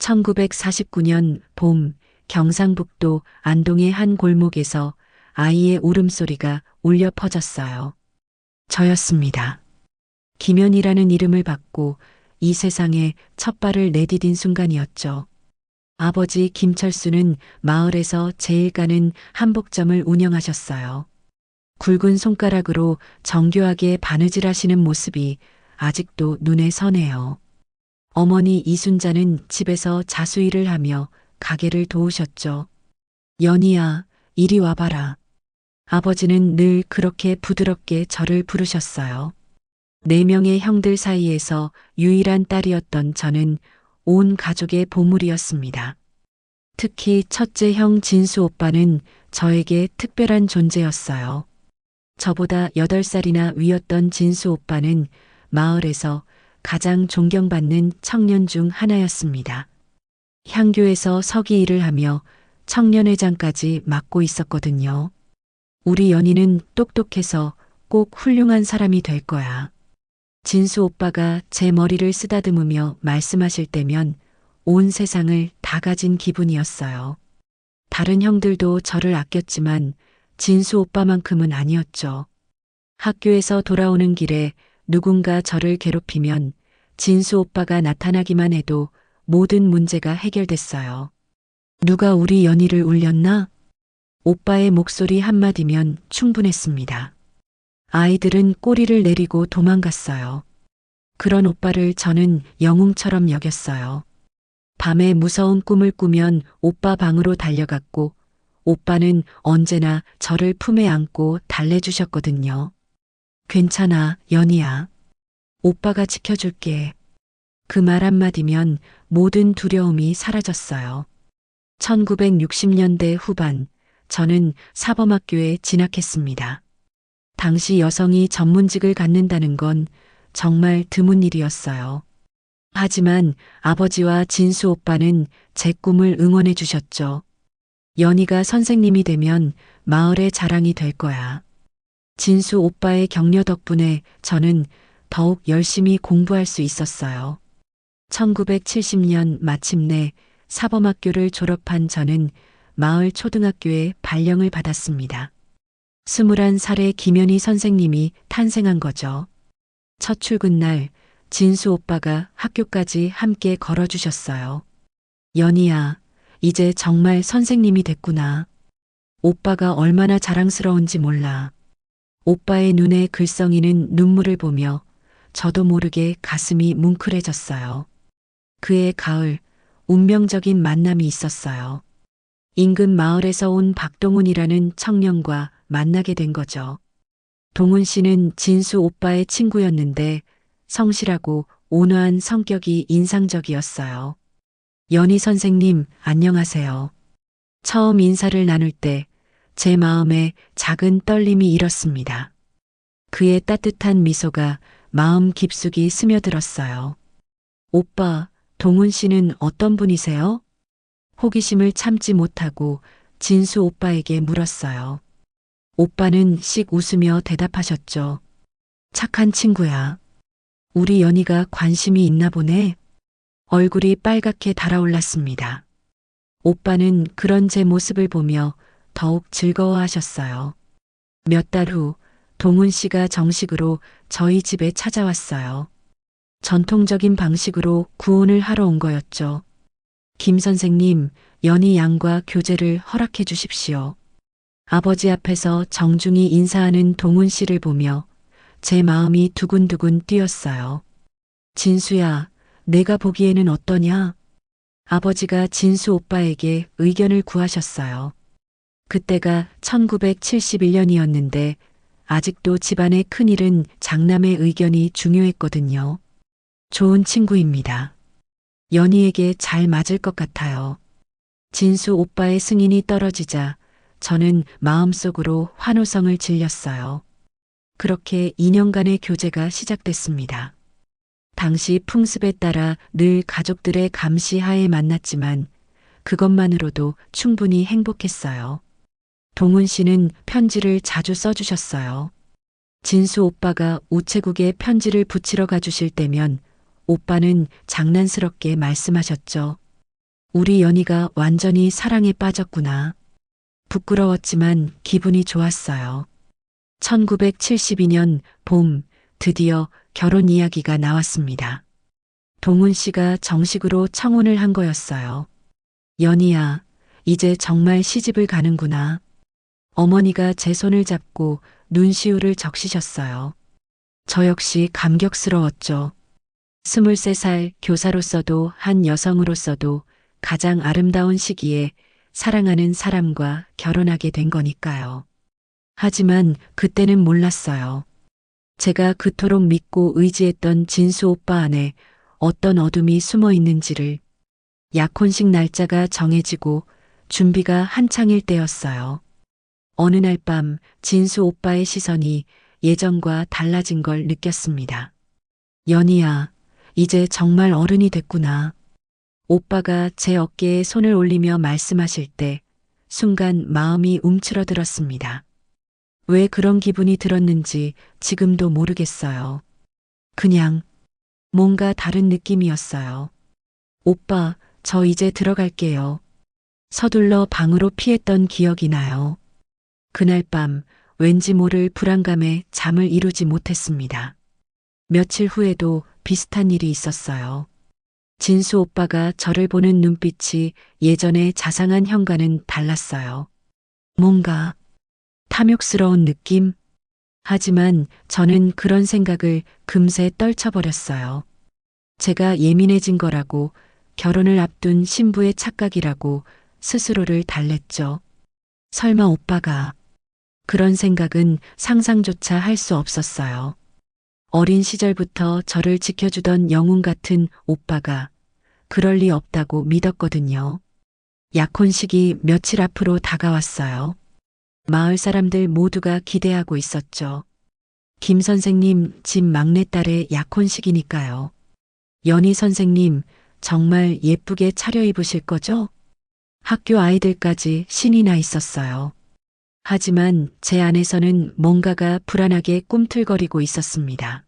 1949년 봄 경상북도 안동의 한 골목에서 아이의 울음소리가 울려 퍼졌어요. 저였습니다. 김연이라는 이름을 받고 이 세상에 첫 발을 내디딘 순간이었죠. 아버지 김철수는 마을에서 제일 가는 한복점을 운영하셨어요. 굵은 손가락으로 정교하게 바느질하시는 모습이 아직도 눈에 선해요. 어머니 이순자는 집에서 자수일을 하며 가게를 도우셨죠. 연희야, 이리 와봐라. 아버지는 늘 그렇게 부드럽게 저를 부르셨어요. 4명의 형들 사이에서 유일한 딸이었던 저는 온 가족의 보물이었습니다. 특히 첫째 형 진수 오빠는 저에게 특별한 존재였어요. 저보다 8살이나 위였던 진수 오빠는 마을에서 가장 존경받는 청년 중 하나였습니다. 향교에서 서기 일을 하며 청년회장까지 맡고 있었거든요. 우리 연희는 똑똑해서 꼭 훌륭한 사람이 될 거야. 진수 오빠가 제 머리를 쓰다듬으며 말씀하실 때면 온 세상을 다 가진 기분이었어요. 다른 형들도 저를 아꼈지만 진수 오빠만큼은 아니었죠. 학교에서 돌아오는 길에 누군가 저를 괴롭히면 진수 오빠가 나타나기만 해도 모든 문제가 해결됐어요. 누가 우리 연희를 울렸나? 오빠의 목소리 한마디면 충분했습니다. 아이들은 꼬리를 내리고 도망갔어요. 그런 오빠를 저는 영웅처럼 여겼어요. 밤에 무서운 꿈을 꾸면 오빠 방으로 달려갔고 오빠는 언제나 저를 품에 안고 달래주셨거든요. 괜찮아, 연희야. 오빠가 지켜줄게. 그 말 한마디면 모든 두려움이 사라졌어요. 1960년대 후반, 저는 사범학교에 진학했습니다. 당시 여성이 전문직을 갖는다는 건 정말 드문 일이었어요. 하지만 아버지와 진수 오빠는 제 꿈을 응원해 주셨죠. 연희가 선생님이 되면 마을의 자랑이 될 거야. 진수 오빠의 격려 덕분에 저는 더욱 열심히 공부할 수 있었어요. 1970년 마침내 사범학교를 졸업한 저는 마을 초등학교에 발령을 받았습니다. 21살의 김연희 선생님이 탄생한 거죠. 첫 출근 날 진수 오빠가 학교까지 함께 걸어주셨어요. 연희야, 이제 정말 선생님이 됐구나. 오빠가 얼마나 자랑스러운지 몰라. 오빠의 눈에 글썽이는 눈물을 보며 저도 모르게 가슴이 뭉클해졌어요. 그해 가을, 운명적인 만남이 있었어요. 인근 마을에서 온 박동훈이라는 청년과 만나게 된 거죠. 동훈 씨는 진수 오빠의 친구였는데 성실하고 온화한 성격이 인상적이었어요. 연희 선생님, 안녕하세요. 처음 인사를 나눌 때 제 마음에 작은 떨림이 일었습니다. 그의 따뜻한 미소가 마음 깊숙이 스며들었어요. 오빠, 동훈 씨는 어떤 분이세요? 호기심을 참지 못하고 진수 오빠에게 물었어요. 오빠는 씩 웃으며 대답하셨죠. 착한 친구야. 우리 연희가 관심이 있나 보네. 얼굴이 빨갛게 달아올랐습니다. 오빠는 그런 제 모습을 보며 더욱 즐거워하셨어요. 몇 달 후 동훈 씨가 정식으로 저희 집에 찾아왔어요. 전통적인 방식으로 구혼을 하러 온 거였죠. 김 선생님, 연희 양과 교제를 허락해 주십시오. 아버지 앞에서 정중히 인사하는 동훈 씨를 보며 제 마음이 두근두근 뛰었어요. 진수야, 내가 보기에는 어떠냐? 아버지가 진수 오빠에게 의견을 구하셨어요. 그때가 1971년이었는데 아직도 집안의 큰일은 장남의 의견이 중요했거든요. 좋은 친구입니다. 연희에게 잘 맞을 것 같아요. 진수 오빠의 승인이 떨어지자 저는 마음속으로 환호성을 질렸어요. 그렇게 2년간의 교제가 시작됐습니다. 당시 풍습에 따라 늘 가족들의 감시하에 만났지만 그것만으로도 충분히 행복했어요. 동훈 씨는 편지를 자주 써주셨어요. 진수 오빠가 우체국에 편지를 붙이러 가주실 때면 오빠는 장난스럽게 말씀하셨죠. 우리 연희가 완전히 사랑에 빠졌구나. 부끄러웠지만 기분이 좋았어요. 1972년 봄, 드디어 결혼 이야기가 나왔습니다. 동훈 씨가 정식으로 청혼을 한 거였어요. 연희야, 이제 정말 시집을 가는구나. 어머니가 제 손을 잡고 눈시울을 적시셨어요. 저 역시 감격스러웠죠. 23살 교사로서도 한 여성으로서도 가장 아름다운 시기에 사랑하는 사람과 결혼하게 된 거니까요. 하지만 그때는 몰랐어요. 제가 그토록 믿고 의지했던 진수 오빠 안에 어떤 어둠이 숨어 있는지를. 약혼식 날짜가 정해지고 준비가 한창일 때였어요. 어느 날 밤 진수 오빠의 시선이 예전과 달라진 걸 느꼈습니다. 연희야, 이제 정말 어른이 됐구나. 오빠가 제 어깨에 손을 올리며 말씀하실 때 순간 마음이 움츠러들었습니다. 왜 그런 기분이 들었는지 지금도 모르겠어요. 그냥 뭔가 다른 느낌이었어요. 오빠, 저 이제 들어갈게요. 서둘러 방으로 피했던 기억이 나요. 그날 밤 왠지 모를 불안감에 잠을 이루지 못했습니다. 며칠 후에도 비슷한 일이 있었어요. 진수 오빠가 저를 보는 눈빛이 예전의 자상한 현과는 달랐어요. 뭔가 탐욕스러운 느낌? 하지만 저는 그런 생각을 금세 떨쳐버렸어요. 제가 예민해진 거라고, 결혼을 앞둔 신부의 착각이라고 스스로를 달랬죠. 설마 오빠가. 그런 생각은 상상조차 할 수 없었어요. 어린 시절부터 저를 지켜주던 영웅 같은 오빠가 그럴 리 없다고 믿었거든요. 약혼식이 며칠 앞으로 다가왔어요. 마을 사람들 모두가 기대하고 있었죠. 김 선생님 집 막내딸의 약혼식이니까요. 연희 선생님 정말 예쁘게 차려입으실 거죠? 학교 아이들까지 신이 나 있었어요. 하지만 제 안에서는 뭔가가 불안하게 꿈틀거리고 있었습니다.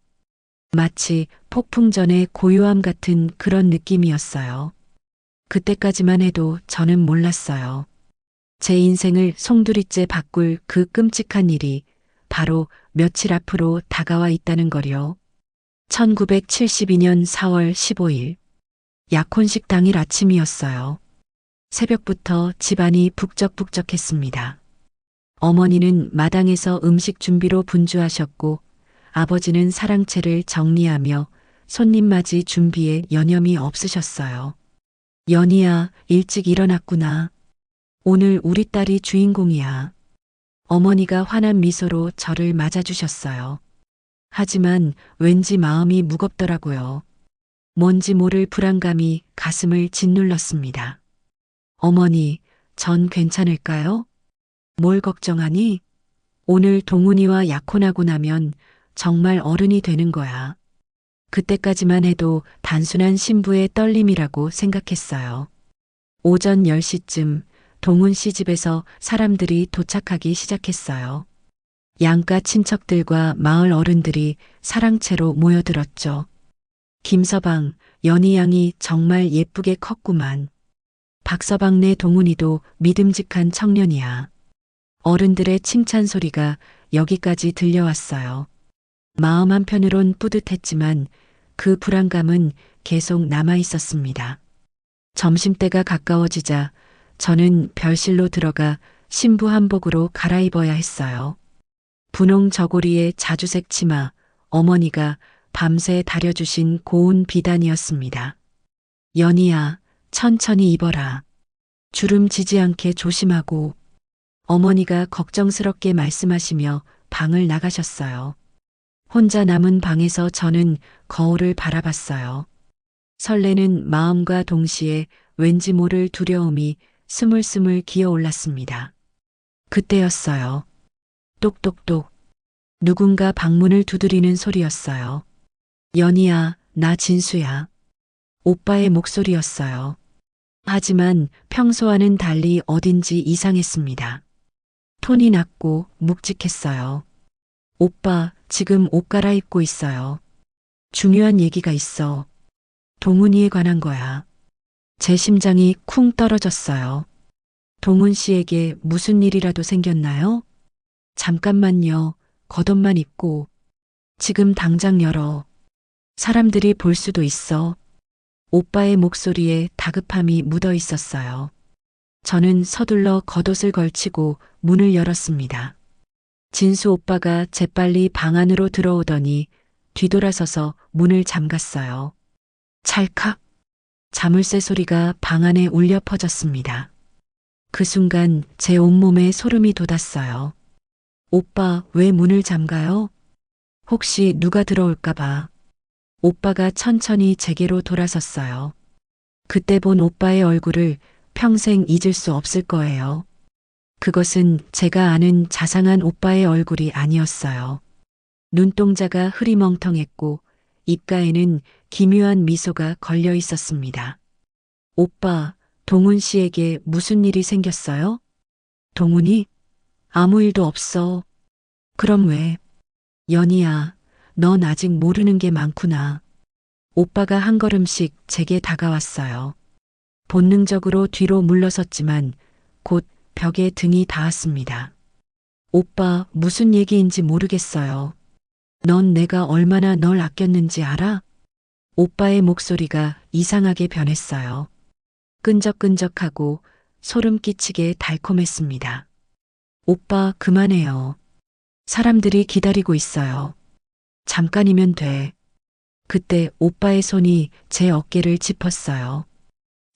마치 폭풍 전의 고요함 같은 그런 느낌이었어요. 그때까지만 해도 저는 몰랐어요. 제 인생을 송두리째 바꿀 그 끔찍한 일이 바로 며칠 앞으로 다가와 있다는 거요. 1972년 4월 15일. 약혼식 당일 아침이었어요. 새벽부터 집안이 북적북적했습니다. 어머니는 마당에서 음식 준비로 분주하셨고 아버지는 사랑채를 정리하며 손님 맞이 준비에 여념이 없으셨어요. 연희야, 일찍 일어났구나. 오늘 우리 딸이 주인공이야. 어머니가 환한 미소로 저를 맞아주셨어요. 하지만 왠지 마음이 무겁더라고요. 뭔지 모를 불안감이 가슴을 짓눌렀습니다. 어머니, 전 괜찮을까요? 뭘 걱정하니? 오늘 동훈이와 약혼하고 나면 정말 어른이 되는 거야. 그때까지만 해도 단순한 신부의 떨림이라고 생각했어요. 오전 10시쯤 동훈 씨 집에서 사람들이 도착하기 시작했어요. 양가 친척들과 마을 어른들이 사랑채로 모여들었죠. 김서방, 연희 양이 정말 예쁘게 컸구만. 박서방네 동훈이도 믿음직한 청년이야. 어른들의 칭찬 소리가 여기까지 들려왔어요. 마음 한편으론 뿌듯했지만 그 불안감은 계속 남아 있었습니다. 점심때가 가까워지자 저는 별실로 들어가 신부 한복으로 갈아입어야 했어요. 분홍 저고리에 자주색 치마, 어머니가 밤새 다려주신 고운 비단이었습니다. 연희야, 천천히 입어라. 주름 지지 않게 조심하고. 어머니가 걱정스럽게 말씀하시며 방을 나가셨어요. 혼자 남은 방에서 저는 거울을 바라봤어요. 설레는 마음과 동시에 왠지 모를 두려움이 스물스물 기어올랐습니다. 그때였어요. 똑똑똑. 누군가 방문을 두드리는 소리였어요. 연희야, 나 진수야. 오빠의 목소리였어요. 하지만 평소와는 달리 어딘지 이상했습니다. 톤이 낮고 묵직했어요. 오빠, 지금 옷 갈아입고 있어요. 중요한 얘기가 있어. 동훈이에 관한 거야. 제 심장이 쿵 떨어졌어요. 동훈 씨에게 무슨 일이라도 생겼나요? 잠깐만요. 겉옷만 입고 지금 당장 열어. 사람들이 볼 수도 있어. 오빠의 목소리에 다급함이 묻어 있었어요. 저는 서둘러 겉옷을 걸치고 문을 열었습니다. 진수 오빠가 재빨리 방 안으로 들어오더니 뒤돌아서서 문을 잠갔어요. 찰칵 자물쇠 소리가 방 안에 울려 퍼졌습니다. 그 순간 제 온몸에 소름이 돋았어요. 오빠 왜 문을 잠가요? 혹시 누가 들어올까봐. 오빠가 천천히 제게로 돌아섰어요. 그때 본 오빠의 얼굴을 평생 잊을 수 없을 거예요. 그것은 제가 아는 자상한 오빠의 얼굴이 아니었어요. 눈동자가 흐리멍텅했고 입가에는 기묘한 미소가 걸려 있었습니다. 오빠, 동훈 씨에게 무슨 일이 생겼어요? 동훈이? 아무 일도 없어. 그럼 왜? 연희야, 넌 아직 모르는 게 많구나. 오빠가 한 걸음씩 제게 다가왔어요. 본능적으로 뒤로 물러섰지만 곧 벽에 등이 닿았습니다. 오빠, 무슨 얘기인지 모르겠어요. 넌 내가 얼마나 널 아꼈는지 알아? 오빠의 목소리가 이상하게 변했어요. 끈적끈적하고 소름 끼치게 달콤했습니다. 오빠, 그만해요. 사람들이 기다리고 있어요. 잠깐이면 돼. 그때 오빠의 손이 제 어깨를 짚었어요.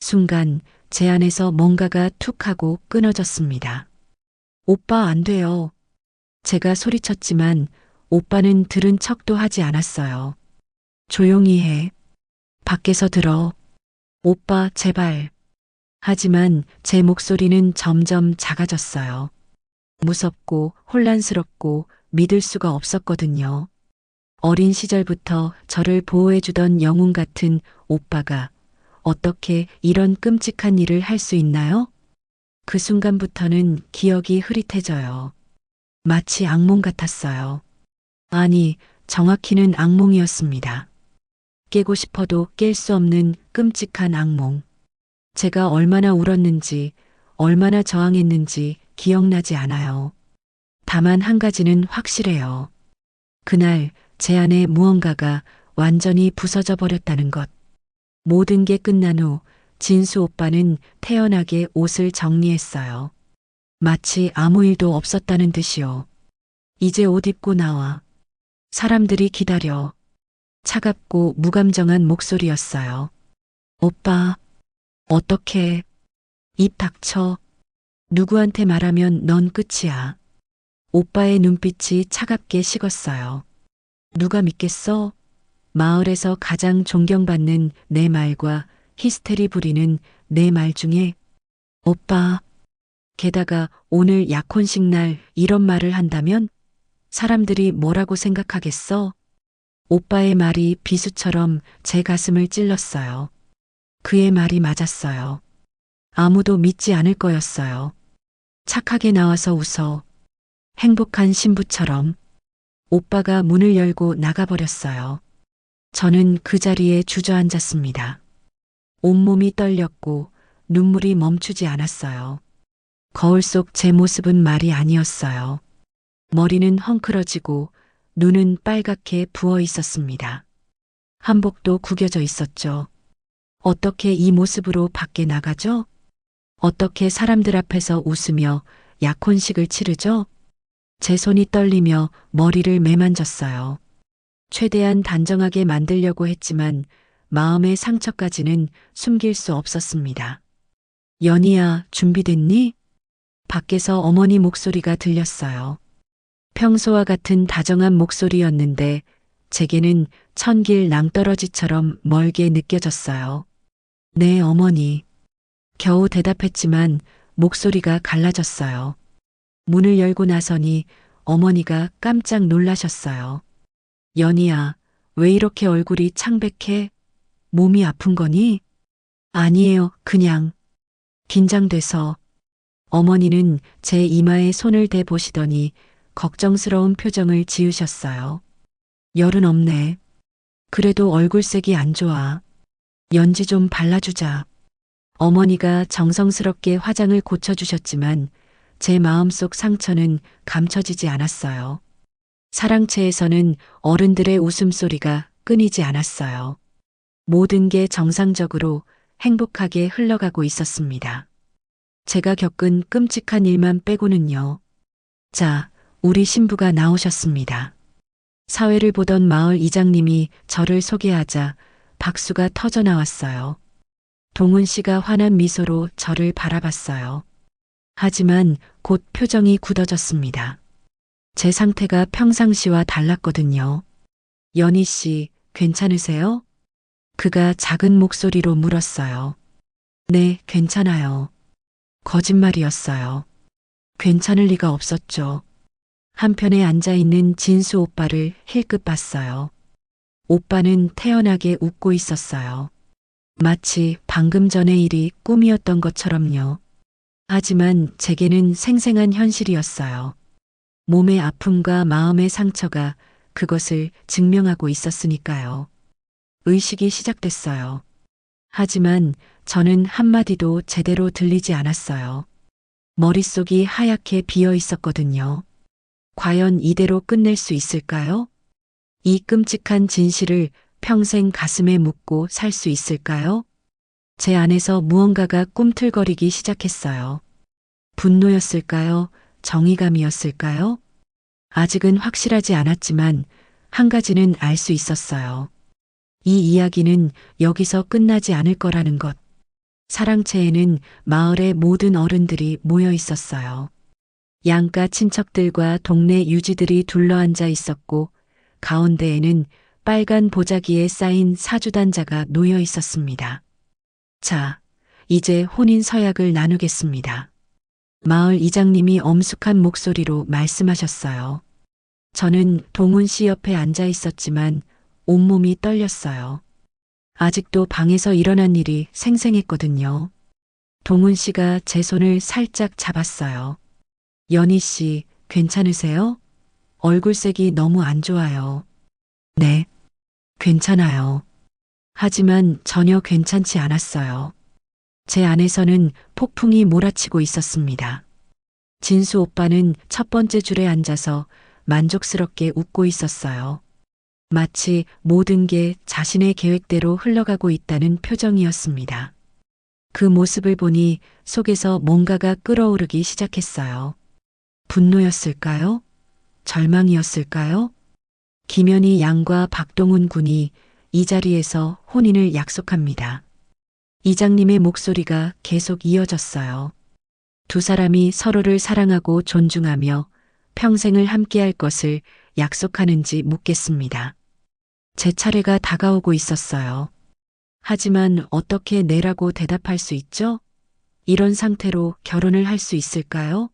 순간 제 안에서 뭔가가 툭 하고 끊어졌습니다. 오빠 안 돼요. 제가 소리쳤지만 오빠는 들은 척도 하지 않았어요. 조용히 해. 밖에서 들어. 오빠 제발. 하지만 제 목소리는 점점 작아졌어요. 무섭고 혼란스럽고 믿을 수가 없었거든요. 어린 시절부터 저를 보호해주던 영웅 같은 오빠가 어떻게 이런 끔찍한 일을 할 수 있나요? 그 순간부터는 기억이 흐릿해져요. 마치 악몽 같았어요. 아니, 정확히는 악몽이었습니다. 깨고 싶어도 깰 수 없는 끔찍한 악몽. 제가 얼마나 울었는지, 얼마나 저항했는지 기억나지 않아요. 다만 한 가지는 확실해요. 그날 제 안에 무언가가 완전히 부서져 버렸다는 것. 모든 게 끝난 후 진수 오빠는 태연하게 옷을 정리했어요. 마치 아무 일도 없었다는 듯이요. 이제 옷 입고 나와. 사람들이 기다려. 차갑고 무감정한 목소리였어요. 오빠, 어떻게? 입 닥쳐. 누구한테 말하면 넌 끝이야. 오빠의 눈빛이 차갑게 식었어요. 누가 믿겠어? 마을에서 가장 존경받는 내 말과 히스테리 부리는 내 말 중에 오빠, 게다가 오늘 약혼식 날 이런 말을 한다면 사람들이 뭐라고 생각하겠어? 오빠의 말이 비수처럼 제 가슴을 찔렀어요. 그의 말이 맞았어요. 아무도 믿지 않을 거였어요. 착하게 나와서 웃어. 행복한 신부처럼. 오빠가 문을 열고 나가버렸어요. 저는 그 자리에 주저앉았습니다. 온몸이 떨렸고 눈물이 멈추지 않았어요. 거울 속 제 모습은 말이 아니었어요. 머리는 헝클어지고 눈은 빨갛게 부어 있었습니다. 한복도 구겨져 있었죠. 어떻게 이 모습으로 밖에 나가죠? 어떻게 사람들 앞에서 웃으며 약혼식을 치르죠? 제 손이 떨리며 머리를 매만졌어요. 최대한 단정하게 만들려고 했지만 마음의 상처까지는 숨길 수 없었습니다. 연희야, 준비됐니? 밖에서 어머니 목소리가 들렸어요. 평소와 같은 다정한 목소리였는데 제게는 천길 낭떠러지처럼 멀게 느껴졌어요. 네, 어머니. 겨우 대답했지만 목소리가 갈라졌어요. 문을 열고 나서니 어머니가 깜짝 놀라셨어요. 연희야, 왜 이렇게 얼굴이 창백해? 몸이 아픈 거니? 아니에요, 그냥. 긴장돼서. 어머니는 제 이마에 손을 대보시더니 걱정스러운 표정을 지으셨어요. 열은 없네. 그래도 얼굴색이 안 좋아. 연지 좀 발라주자. 어머니가 정성스럽게 화장을 고쳐주셨지만 제 마음속 상처는 감춰지지 않았어요. 사랑채에서는 어른들의 웃음소리가 끊이지 않았어요. 모든 게 정상적으로 행복하게 흘러가고 있었습니다. 제가 겪은 끔찍한 일만 빼고는요. 자, 우리 신부가 나오셨습니다. 사회를 보던 마을 이장님이 저를 소개하자 박수가 터져 나왔어요. 동훈 씨가 환한 미소로 저를 바라봤어요. 하지만 곧 표정이 굳어졌습니다. 제 상태가 평상시와 달랐거든요. 연희 씨, 괜찮으세요? 그가 작은 목소리로 물었어요. 네, 괜찮아요. 거짓말이었어요. 괜찮을 리가 없었죠. 한편에 앉아 있는 진수 오빠를 힐끗 봤어요. 오빠는 태연하게 웃고 있었어요. 마치 방금 전의 일이 꿈이었던 것처럼요. 하지만 제게는 생생한 현실이었어요. 몸의 아픔과 마음의 상처가 그것을 증명하고 있었으니까요. 의식이 시작됐어요. 하지만 저는 한마디도 제대로 들리지 않았어요. 머릿속이 하얗게 비어 있었거든요. 과연 이대로 끝낼 수 있을까요? 이 끔찍한 진실을 평생 가슴에 묻고 살 수 있을까요? 제 안에서 무언가가 꿈틀거리기 시작했어요. 분노였을까요? 정의감이었을까요? 아직은 확실하지 않았지만 한 가지는 알 수 있었어요. 이 이야기는 여기서 끝나지 않을 거라는 것. 사랑채에는 마을의 모든 어른들이 모여 있었어요. 양가 친척들과 동네 유지들이 둘러앉아 있었고 가운데에는 빨간 보자기에 쌓인 사주단자가 놓여 있었습니다. 자, 이제 혼인 서약을 나누겠습니다. 마을 이장님이 엄숙한 목소리로 말씀하셨어요. 저는 동훈 씨 옆에 앉아 있었지만 온몸이 떨렸어요. 아직도 방에서 일어난 일이 생생했거든요. 동훈 씨가 제 손을 살짝 잡았어요. 연희 씨, 괜찮으세요? 얼굴색이 너무 안 좋아요. 네, 괜찮아요. 하지만 전혀 괜찮지 않았어요. 제 안에서는 폭풍이 몰아치고 있었습니다. 진수 오빠는 첫 번째 줄에 앉아서 만족스럽게 웃고 있었어요. 마치 모든 게 자신의 계획대로 흘러가고 있다는 표정이었습니다. 그 모습을 보니 속에서 뭔가가 끓어오르기 시작했어요. 분노였을까요? 절망이었을까요? 김연희 양과 박동훈 군이 이 자리에서 혼인을 약속합니다. 이장님의 목소리가 계속 이어졌어요. 두 사람이 서로를 사랑하고 존중하며 평생을 함께할 것을 약속하는지 묻겠습니다. 제 차례가 다가오고 있었어요. 하지만 어떻게 네라고 대답할 수 있죠? 이런 상태로 결혼을 할 수 있을까요?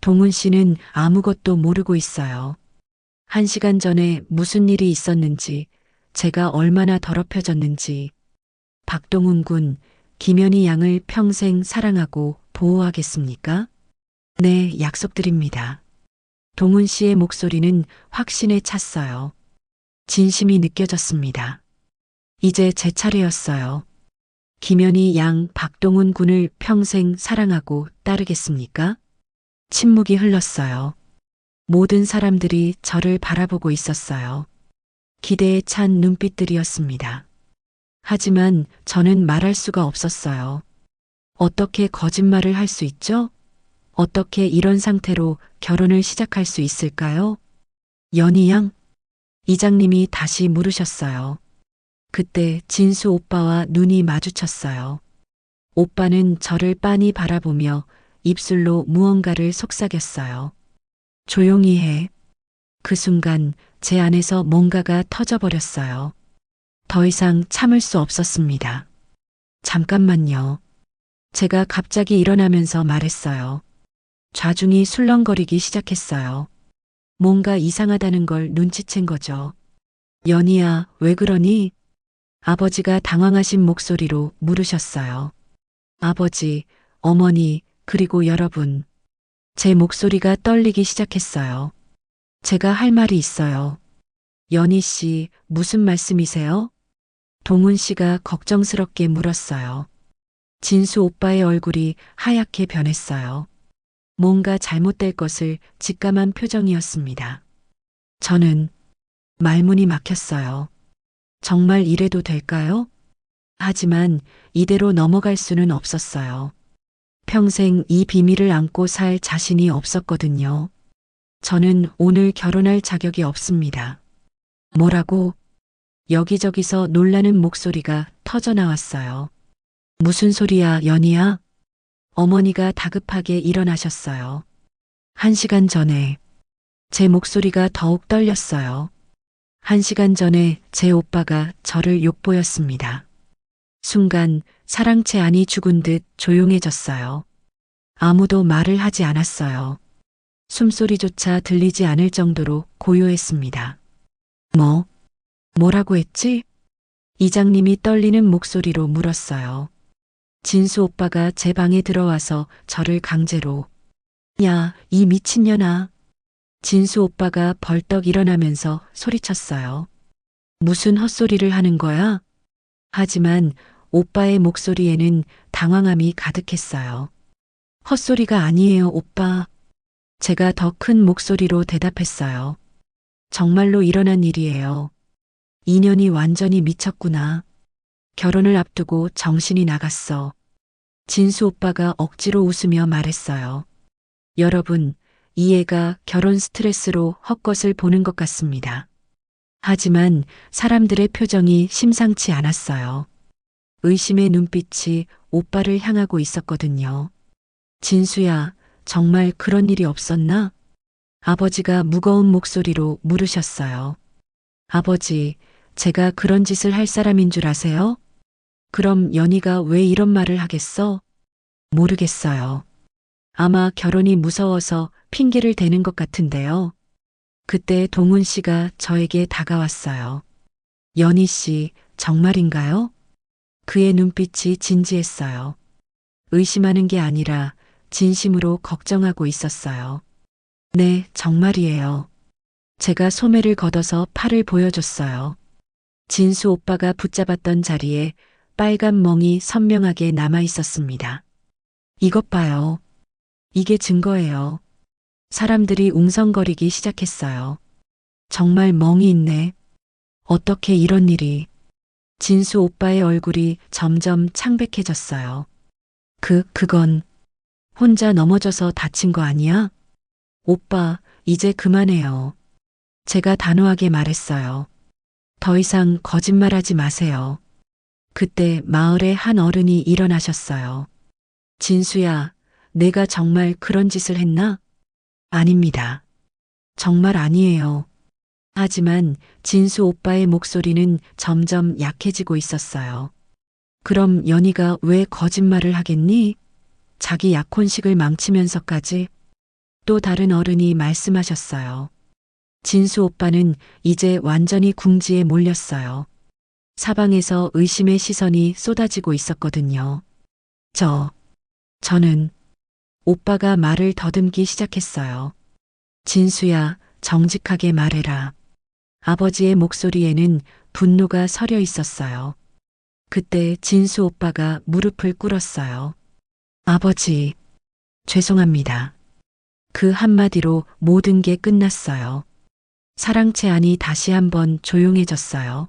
동훈 씨는 아무것도 모르고 있어요. 1시간 전에 무슨 일이 있었는지, 제가 얼마나 더럽혀졌는지, 박동훈 군, 김연희 양을 평생 사랑하고 보호하겠습니까? 네, 약속드립니다. 동훈 씨의 목소리는 확신에 찼어요. 진심이 느껴졌습니다. 이제 제 차례였어요. 김연희 양 박동훈 군을 평생 사랑하고 따르겠습니까? 침묵이 흘렀어요. 모든 사람들이 저를 바라보고 있었어요. 기대에 찬 눈빛들이었습니다. 하지만 저는 말할 수가 없었어요. 어떻게 거짓말을 할 수 있죠? 어떻게 이런 상태로 결혼을 시작할 수 있을까요? 연희 양? 이장님이 다시 물으셨어요. 그때 진수 오빠와 눈이 마주쳤어요. 오빠는 저를 빤히 바라보며 입술로 무언가를 속삭였어요. 조용히 해. 그 순간 제 안에서 뭔가가 터져버렸어요. 더 이상 참을 수 없었습니다. 잠깐만요. 제가 갑자기 일어나면서 말했어요. 좌중이 술렁거리기 시작했어요. 뭔가 이상하다는 걸 눈치챈 거죠. 연희야, 왜 그러니? 아버지가 당황하신 목소리로 물으셨어요. 아버지, 어머니, 그리고 여러분. 제 목소리가 떨리기 시작했어요. 제가 할 말이 있어요. 연희 씨, 무슨 말씀이세요? 동훈 씨가 걱정스럽게 물었어요. 진수 오빠의 얼굴이 하얗게 변했어요. 뭔가 잘못될 것을 직감한 표정이었습니다. 저는 말문이 막혔어요. 정말 이래도 될까요? 하지만 이대로 넘어갈 수는 없었어요. 평생 이 비밀을 안고 살 자신이 없었거든요. 저는 오늘 결혼할 자격이 없습니다. 뭐라고? 여기저기서 놀라는 목소리가 터져 나왔어요. 무슨 소리야, 연희야? 어머니가 다급하게 일어나셨어요. 1시간 전에 제 목소리가 더욱 떨렸어요. 1시간 전에 제 오빠가 저를 욕보였습니다. 순간 사랑채 안이 죽은 듯 조용해졌어요. 아무도 말을 하지 않았어요. 숨소리조차 들리지 않을 정도로 고요했습니다. 뭐라고 했지? 이장님이 떨리는 목소리로 물었어요. 진수 오빠가 제 방에 들어와서 저를 강제로. 야, 이 미친년아. 진수 오빠가 벌떡 일어나면서 소리쳤어요. 무슨 헛소리를 하는 거야? 하지만 오빠의 목소리에는 당황함이 가득했어요. 헛소리가 아니에요, 오빠. 제가 더 큰 목소리로 대답했어요. 정말로 일어난 일이에요. 인연이 완전히 미쳤구나. 결혼을 앞두고 정신이 나갔어. 진수 오빠가 억지로 웃으며 말했어요. 여러분, 이 애가 결혼 스트레스로 헛것을 보는 것 같습니다. 하지만 사람들의 표정이 심상치 않았어요. 의심의 눈빛이 오빠를 향하고 있었거든요. 진수야, 정말 그런 일이 없었나? 아버지가 무거운 목소리로 물으셨어요. 아버지, 제가 그런 짓을 할 사람인 줄 아세요? 그럼 연희가 왜 이런 말을 하겠어? 모르겠어요. 아마 결혼이 무서워서 핑계를 대는 것 같은데요. 그때 동훈 씨가 저에게 다가왔어요. 연희 씨, 정말인가요? 그의 눈빛이 진지했어요. 의심하는 게 아니라 진심으로 걱정하고 있었어요. 네, 정말이에요. 제가 소매를 걷어서 팔을 보여줬어요. 진수 오빠가 붙잡았던 자리에 빨간 멍이 선명하게 남아 있었습니다. 이것 봐요. 이게 증거예요. 사람들이 웅성거리기 시작했어요. 정말 멍이 있네. 어떻게 이런 일이. 진수 오빠의 얼굴이 점점 창백해졌어요. 그건 혼자 넘어져서 다친 거 아니야? 오빠, 이제 그만해요. 제가 단호하게 말했어요. 더 이상 거짓말하지 마세요. 그때 마을의 한 어른이 일어나셨어요. 진수야, 내가 정말 그런 짓을 했나? 아닙니다. 정말 아니에요. 하지만 진수 오빠의 목소리는 점점 약해지고 있었어요. 그럼 연희가 왜 거짓말을 하겠니? 자기 약혼식을 망치면서까지. 또 다른 어른이 말씀하셨어요. 진수 오빠는 이제 완전히 궁지에 몰렸어요. 사방에서 의심의 시선이 쏟아지고 있었거든요. 저는 오빠가 말을 더듬기 시작했어요. 진수야, 정직하게 말해라. 아버지의 목소리에는 분노가 서려 있었어요. 그때 진수 오빠가 무릎을 꿇었어요. 아버지, 죄송합니다. 그 한마디로 모든 게 끝났어요. 사랑채 안이 다시 한번 조용해졌어요.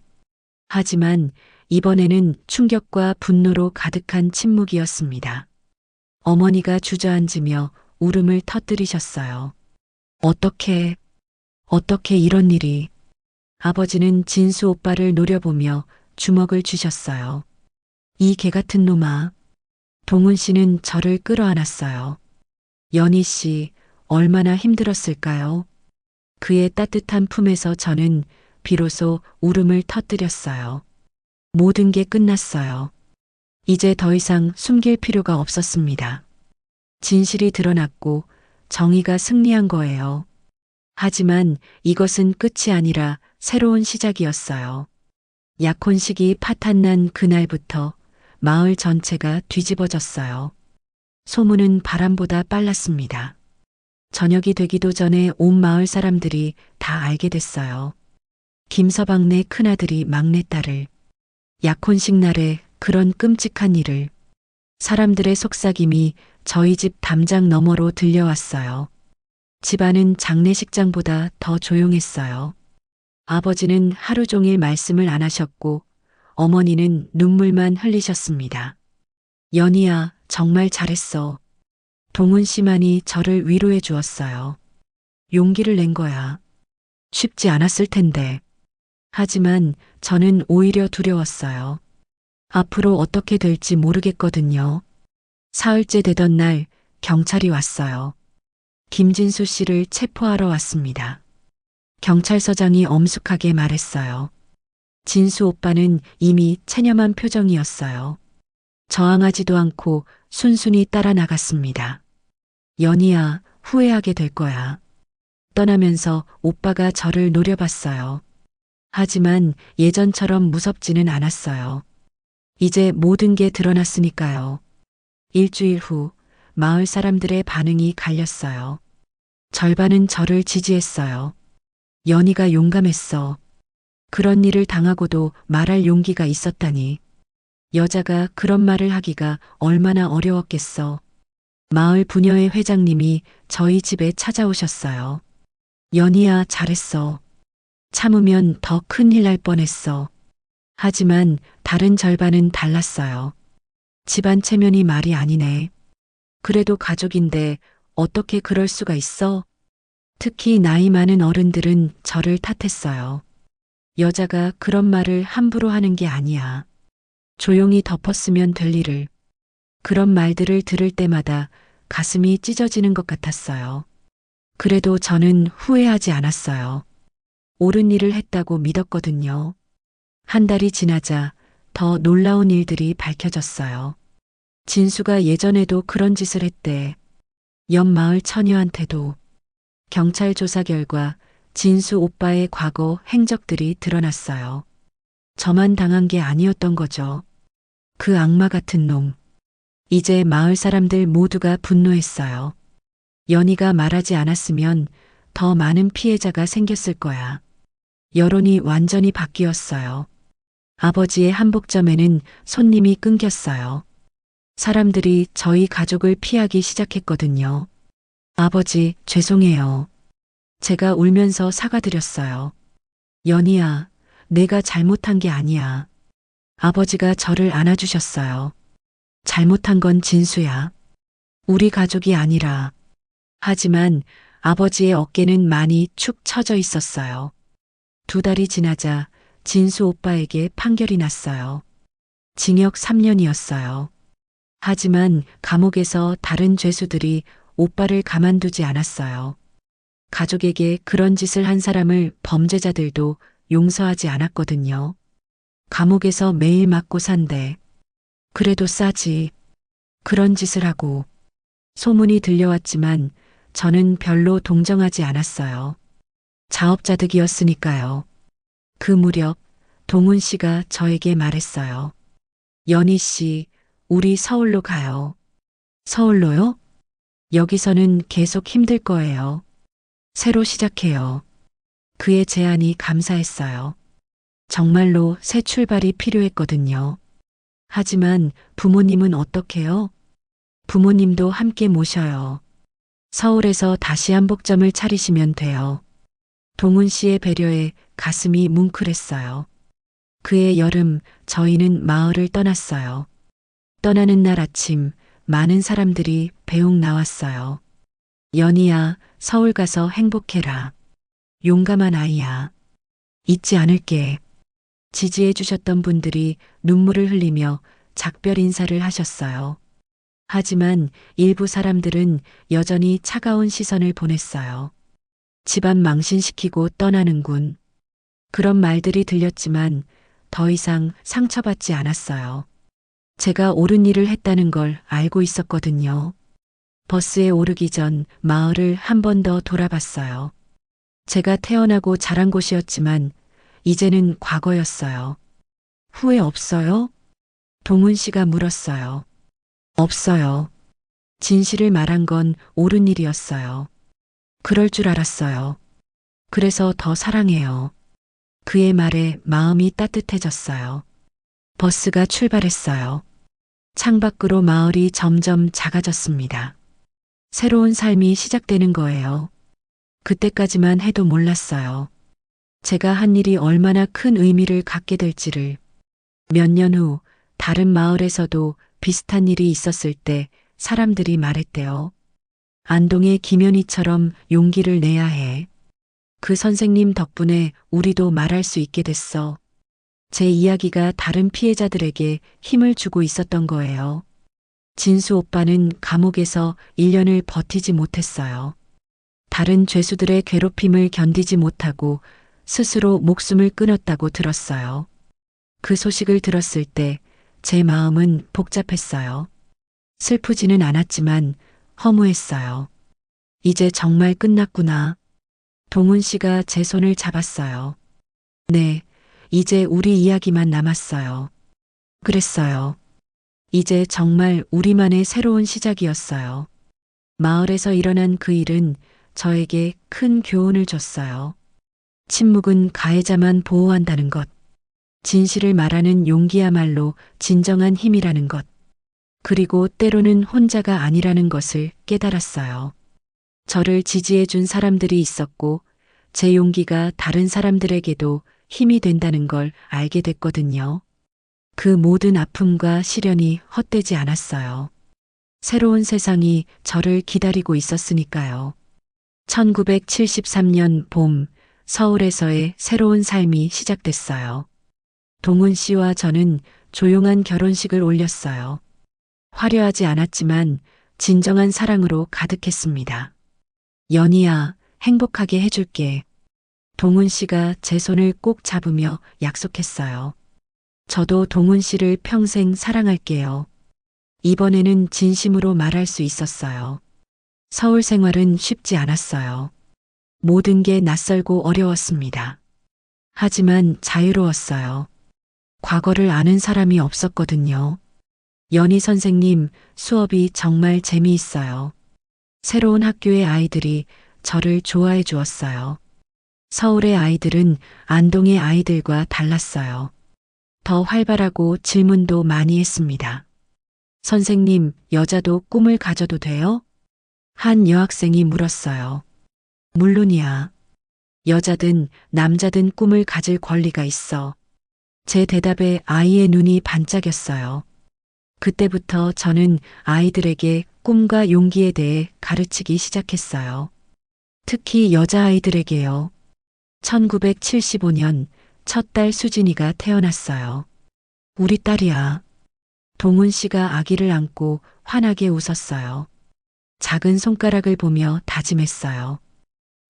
하지만 이번에는 충격과 분노로 가득한 침묵이었습니다. 어머니가 주저앉으며 울음을 터뜨리셨어요. 어떻게 이런 일이. 아버지는 진수 오빠를 노려보며 주먹을 쥐셨어요. 이 개 같은 놈아. 동훈 씨는 저를 끌어안았어요. 연희 씨, 얼마나 힘들었을까요? 그의 따뜻한 품에서 저는 비로소 울음을 터뜨렸어요. 모든 게 끝났어요. 이제 더 이상 숨길 필요가 없었습니다. 진실이 드러났고 정의가 승리한 거예요. 하지만 이것은 끝이 아니라 새로운 시작이었어요. 약혼식이 파탄난 그날부터 마을 전체가 뒤집어졌어요. 소문은 바람보다 빨랐습니다. 저녁이 되기도 전에 온 마을 사람들이 다 알게 됐어요. 김서방네 큰아들이 막내딸을, 약혼식 날에 그런 끔찍한 일을. 사람들의 속삭임이 저희 집 담장 너머로 들려왔어요. 집안은 장례식장보다 더 조용했어요. 아버지는 하루 종일 말씀을 안 하셨고 어머니는 눈물만 흘리셨습니다. 연희야, 정말 잘했어. 동훈 씨만이 저를 위로해 주었어요. 용기를 낸 거야. 쉽지 않았을 텐데. 하지만 저는 오히려 두려웠어요. 앞으로 어떻게 될지 모르겠거든요. 사흘째 되던 날 경찰이 왔어요. 김진수 씨를 체포하러 왔습니다. 경찰서장이 엄숙하게 말했어요. 진수 오빠는 이미 체념한 표정이었어요. 저항하지도 않고 순순히 따라 나갔습니다. 연희야, 후회하게 될 거야. 떠나면서 오빠가 저를 노려봤어요. 하지만 예전처럼 무섭지는 않았어요. 이제 모든 게 드러났으니까요. 일주일 후 마을 사람들의 반응이 갈렸어요. 절반은 저를 지지했어요. 연희가 용감했어. 그런 일을 당하고도 말할 용기가 있었다니. 여자가 그런 말을 하기가 얼마나 어려웠겠어. 마을 부녀회 회장님이 저희 집에 찾아오셨어요. 연희야, 잘했어. 참으면 더 큰일 날 뻔했어. 하지만 다른 절반은 달랐어요. 집안 체면이 말이 아니네. 그래도 가족인데 어떻게 그럴 수가 있어? 특히 나이 많은 어른들은 저를 탓했어요. 여자가 그런 말을 함부로 하는 게 아니야. 조용히 덮었으면 될 일을. 그런 말들을 들을 때마다 가슴이 찢어지는 것 같았어요. 그래도 저는 후회하지 않았어요. 옳은 일을 했다고 믿었거든요. 한 달이 지나자 더 놀라운 일들이 밝혀졌어요. 진수가 예전에도 그런 짓을 했대. 옆 마을 처녀한테도. 경찰 조사 결과 진수 오빠의 과거 행적들이 드러났어요. 저만 당한 게 아니었던 거죠. 그 악마 같은 놈. 이제 마을 사람들 모두가 분노했어요. 연희가 말하지 않았으면 더 많은 피해자가 생겼을 거야. 여론이 완전히 바뀌었어요. 아버지의 한복점에는 손님이 끊겼어요. 사람들이 저희 가족을 피하기 시작했거든요. 아버지, 죄송해요. 제가 울면서 사과드렸어요. 연희야, 내가 잘못한 게 아니야. 아버지가 저를 안아주셨어요. 잘못한 건 진수야. 우리 가족이 아니라. 하지만 아버지의 어깨는 많이 축 처져 있었어요. 2달이 지나자 진수 오빠에게 판결이 났어요. 징역 3년이었어요. 하지만 감옥에서 다른 죄수들이 오빠를 가만두지 않았어요. 가족에게 그런 짓을 한 사람을 범죄자들도 용서하지 않았거든요. 감옥에서 매일 맞고 산대. 그래도 싸지. 그런 짓을 하고. 소문이 들려왔지만 저는 별로 동정하지 않았어요. 자업자득이었으니까요. 그 무렵 동훈 씨가 저에게 말했어요. 연희 씨, 우리 서울로 가요. 서울로요? 여기서는 계속 힘들 거예요. 새로 시작해요. 그의 제안이 감사했어요. 정말로 새 출발이 필요했거든요. 하지만 부모님은 어떡해요? 부모님도 함께 모셔요. 서울에서 다시 한복점을 차리시면 돼요. 동훈 씨의 배려에 가슴이 뭉클했어요. 그해 여름 저희는 마을을 떠났어요. 떠나는 날 아침 많은 사람들이 배웅 나왔어요. 연희야, 서울 가서 행복해라. 용감한 아이야. 잊지 않을게. 지지해 주셨던 분들이 눈물을 흘리며 작별 인사를 하셨어요. 하지만 일부 사람들은 여전히 차가운 시선을 보냈어요. 집안 망신시키고 떠나는군. 그런 말들이 들렸지만 더 이상 상처받지 않았어요. 제가 옳은 일을 했다는 걸 알고 있었거든요. 버스에 오르기 전 마을을 한 번 더 돌아봤어요. 제가 태어나고 자란 곳이었지만 이제는 과거였어요. 후회 없어요? 동훈 씨가 물었어요. 없어요. 진실을 말한 건 옳은 일이었어요. 그럴 줄 알았어요. 그래서 더 사랑해요. 그의 말에 마음이 따뜻해졌어요. 버스가 출발했어요. 창밖으로 마을이 점점 작아졌습니다. 새로운 삶이 시작되는 거예요. 그때까지만 해도 몰랐어요. 제가 한 일이 얼마나 큰 의미를 갖게 될지를. 몇 년 후 다른 마을에서도 비슷한 일이 있었을 때 사람들이 말했대요. 안동의 김연희처럼 용기를 내야 해. 그 선생님 덕분에 우리도 말할 수 있게 됐어. 제 이야기가 다른 피해자들에게 힘을 주고 있었던 거예요. 진수 오빠는 감옥에서 1년을 버티지 못했어요. 다른 죄수들의 괴롭힘을 견디지 못하고 스스로 목숨을 끊었다고 들었어요. 그 소식을 들었을 때 제 마음은 복잡했어요. 슬프지는 않았지만 허무했어요. 이제 정말 끝났구나. 동훈 씨가 제 손을 잡았어요. 네, 이제 우리 이야기만 남았어요. 그랬어요. 이제 정말 우리만의 새로운 시작이었어요. 마을에서 일어난 그 일은 저에게 큰 교훈을 줬어요. 침묵은 가해자만 보호한다는 것. 진실을 말하는 용기야말로 진정한 힘이라는 것. 그리고 때로는 혼자가 아니라는 것을 깨달았어요. 저를 지지해준 사람들이 있었고 제 용기가 다른 사람들에게도 힘이 된다는 걸 알게 됐거든요. 그 모든 아픔과 시련이 헛되지 않았어요. 새로운 세상이 저를 기다리고 있었으니까요. 1973년 봄, 서울에서의 새로운 삶이 시작됐어요. 동훈 씨와 저는 조용한 결혼식을 올렸어요. 화려하지 않았지만 진정한 사랑으로 가득했습니다. 연희야, 행복하게 해줄게. 동훈 씨가 제 손을 꼭 잡으며 약속했어요. 저도 동훈 씨를 평생 사랑할게요. 이번에는 진심으로 말할 수 있었어요. 서울 생활은 쉽지 않았어요. 모든 게 낯설고 어려웠습니다. 하지만 자유로웠어요. 과거를 아는 사람이 없었거든요. 연희 선생님, 수업이 정말 재미있어요. 새로운 학교의 아이들이 저를 좋아해 주었어요. 서울의 아이들은 안동의 아이들과 달랐어요. 더 활발하고 질문도 많이 했습니다. 선생님, 여자도 꿈을 가져도 돼요? 한 여학생이 물었어요. 물론이야. 여자든 남자든 꿈을 가질 권리가 있어. 제 대답에 아이의 눈이 반짝였어요. 그때부터 저는 아이들에게 꿈과 용기에 대해 가르치기 시작했어요. 특히 여자아이들에게요. 1975년 첫 딸 수진이가 태어났어요. 우리 딸이야. 동훈 씨가 아기를 안고 환하게 웃었어요. 작은 손가락을 보며 다짐했어요.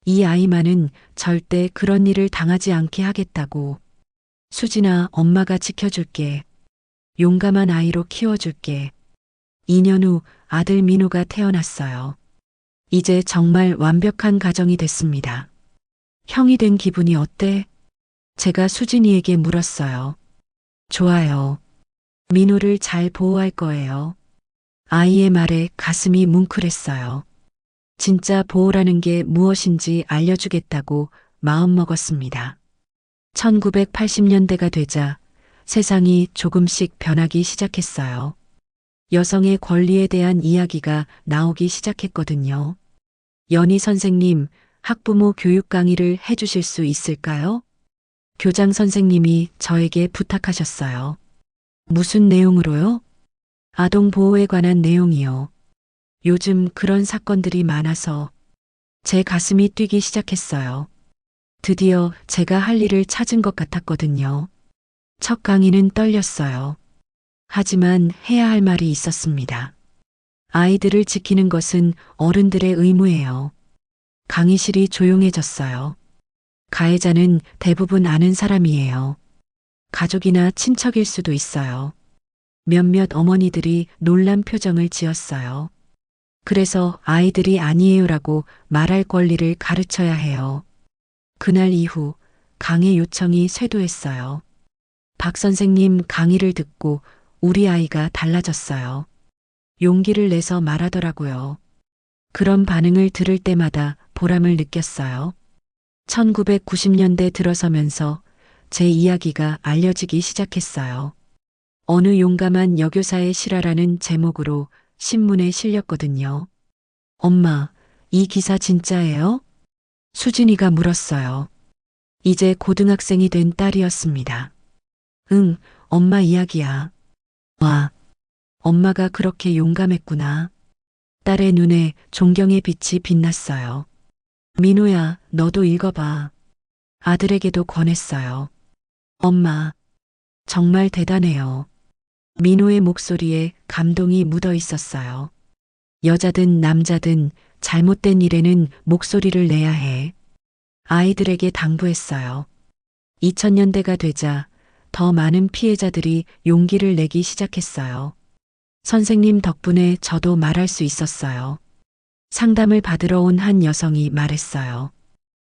이 아이만은 절대 그런 일을 당하지 않게 하겠다고. 수진아, 엄마가 지켜줄게. 용감한 아이로 키워줄게. 2년 후 아들 민우가 태어났어요. 이제 정말 완벽한 가정이 됐습니다. 형이 된 기분이 어때? 제가 수진이에게 물었어요. 좋아요. 민우를 잘 보호할 거예요. 아이의 말에 가슴이 뭉클했어요. 진짜 보호라는 게 무엇인지 알려주겠다고 마음먹었습니다. 1980년대가 되자 세상이 조금씩 변하기 시작했어요. 여성의 권리에 대한 이야기가 나오기 시작했거든요. 연희 선생님, 학부모 교육 강의를 해주실 수 있을까요? 교장 선생님이 저에게 부탁하셨어요. 무슨 내용으로요? 아동 보호에 관한 내용이요. 요즘 그런 사건들이 많아서 제 가슴이 뛰기 시작했어요. 드디어 제가 할 일을 찾은 것 같았거든요. 첫 강의는 떨렸어요. 하지만 해야 할 말이 있었습니다. 아이들을 지키는 것은 어른들의 의무예요. 강의실이 조용해졌어요. 가해자는 대부분 아는 사람이에요. 가족이나 친척일 수도 있어요. 몇몇 어머니들이 놀란 표정을 지었어요. 그래서 아이들이 아니에요라고 말할 권리를 가르쳐야 해요. 그날 이후 강의 요청이 쇄도했어요. 박 선생님 강의를 듣고 우리 아이가 달라졌어요. 용기를 내서 말하더라고요. 그런 반응을 들을 때마다 보람을 느꼈어요. 1990년대 들어서면서 제 이야기가 알려지기 시작했어요. 어느 용감한 여교사의 실화라는 제목으로 신문에 실렸거든요. 엄마, 이 기사 진짜예요? 수진이가 물었어요. 이제 고등학생이 된 딸이었습니다. 응, 엄마 이야기야. 와, 엄마가 그렇게 용감했구나. 딸의 눈에 존경의 빛이 빛났어요. 민호야, 너도 읽어봐. 아들에게도 권했어요. 엄마, 정말 대단해요. 민호의 목소리에 감동이 묻어 있었어요. 여자든 남자든 잘못된 일에는 목소리를 내야 해. 아이들에게 당부했어요. 2000년대가 되자 더 많은 피해자들이 용기를 내기 시작했어요. 선생님 덕분에 저도 말할 수 있었어요. 상담을 받으러 온 한 여성이 말했어요.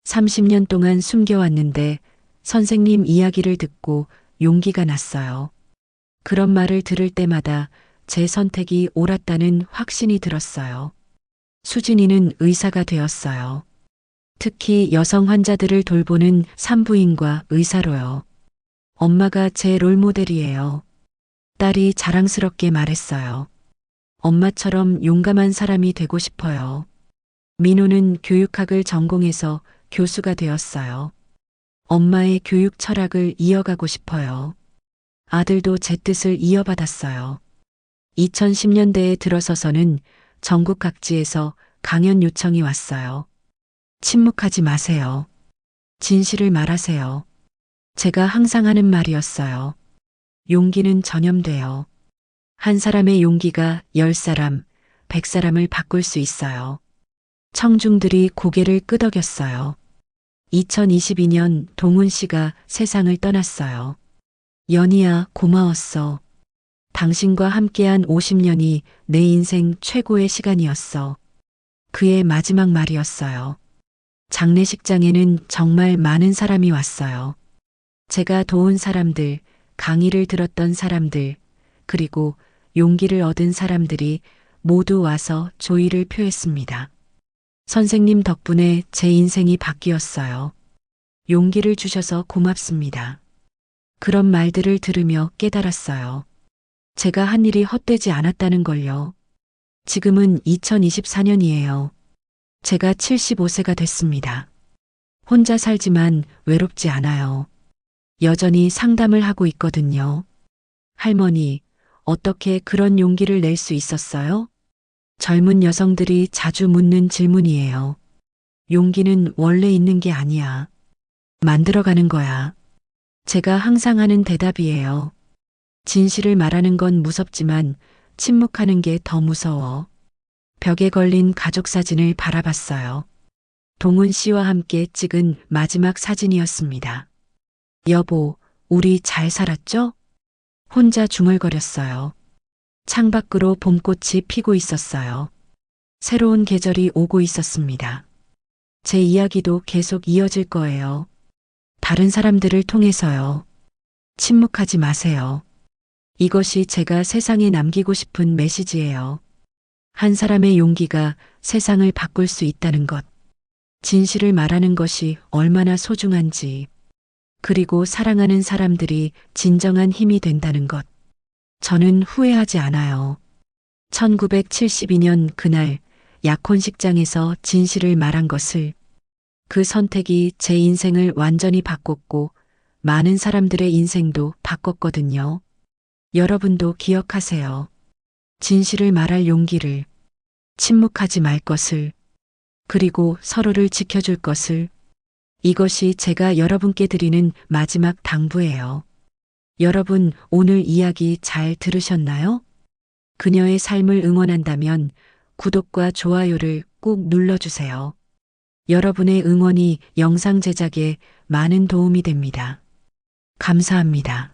30년 동안 숨겨왔는데 선생님 이야기를 듣고 용기가 났어요. 그런 말을 들을 때마다 제 선택이 옳았다는 확신이 들었어요. 수진이는 의사가 되었어요. 특히 여성 환자들을 돌보는 산부인과 의사로요. 엄마가 제 롤모델이에요. 딸이 자랑스럽게 말했어요. 엄마처럼 용감한 사람이 되고 싶어요. 민호는 교육학을 전공해서 교수가 되었어요. 엄마의 교육 철학을 이어가고 싶어요. 아들도 제 뜻을 이어받았어요. 2010년대에 들어서서는 전국 각지에서 강연 요청이 왔어요. 침묵하지 마세요. 진실을 말하세요. 제가 항상 하는 말이었어요. 용기는 전염돼요. 한 사람의 용기가 10사람, 100사람을 바꿀 수 있어요. 청중들이 고개를 끄덕였어요. 2022년 동훈 씨가 세상을 떠났어요. 연희야, 고마웠어. 당신과 함께한 50년이 내 인생 최고의 시간이었어. 그의 마지막 말이었어요. 장례식장에는 정말 많은 사람이 왔어요. 제가 도운 사람들, 강의를 들었던 사람들, 그리고 용기를 얻은 사람들이 모두 와서 조의를 표했습니다. 선생님 덕분에 제 인생이 바뀌었어요. 용기를 주셔서 고맙습니다. 그런 말들을 들으며 깨달았어요. 제가 한 일이 헛되지 않았다는 걸요. 지금은 2024년이에요. 제가 75세가 됐습니다. 혼자 살지만 외롭지 않아요. 여전히 상담을 하고 있거든요. 할머니, 어떻게 그런 용기를 낼 수 있었어요? 젊은 여성들이 자주 묻는 질문이에요. 용기는 원래 있는 게 아니야. 만들어가는 거야. 제가 항상 하는 대답이에요. 진실을 말하는 건 무섭지만 침묵하는 게 더 무서워. 벽에 걸린 가족 사진을 바라봤어요. 동훈 씨와 함께 찍은 마지막 사진이었습니다. 여보, 우리 잘 살았죠? 혼자 중얼거렸어요. 창밖으로 봄꽃이 피고 있었어요. 새로운 계절이 오고 있었습니다. 제 이야기도 계속 이어질 거예요. 다른 사람들을 통해서요. 침묵하지 마세요. 이것이 제가 세상에 남기고 싶은 메시지예요. 한 사람의 용기가 세상을 바꿀 수 있다는 것. 진실을 말하는 것이 얼마나 소중한지. 그리고 사랑하는 사람들이 진정한 힘이 된다는 것. 저는 후회하지 않아요. 1972년 그날 약혼식장에서 진실을 말한 것을, 그 선택이 제 인생을 완전히 바꿨고 많은 사람들의 인생도 바꿨거든요. 여러분도 기억하세요. 진실을 말할 용기를, 침묵하지 말 것을, 그리고 서로를 지켜줄 것을. 이것이 제가 여러분께 드리는 마지막 당부예요. 여러분, 오늘 이야기 잘 들으셨나요? 그녀의 삶을 응원한다면 구독과 좋아요를 꼭 눌러주세요. 여러분의 응원이 영상 제작에 많은 도움이 됩니다. 감사합니다.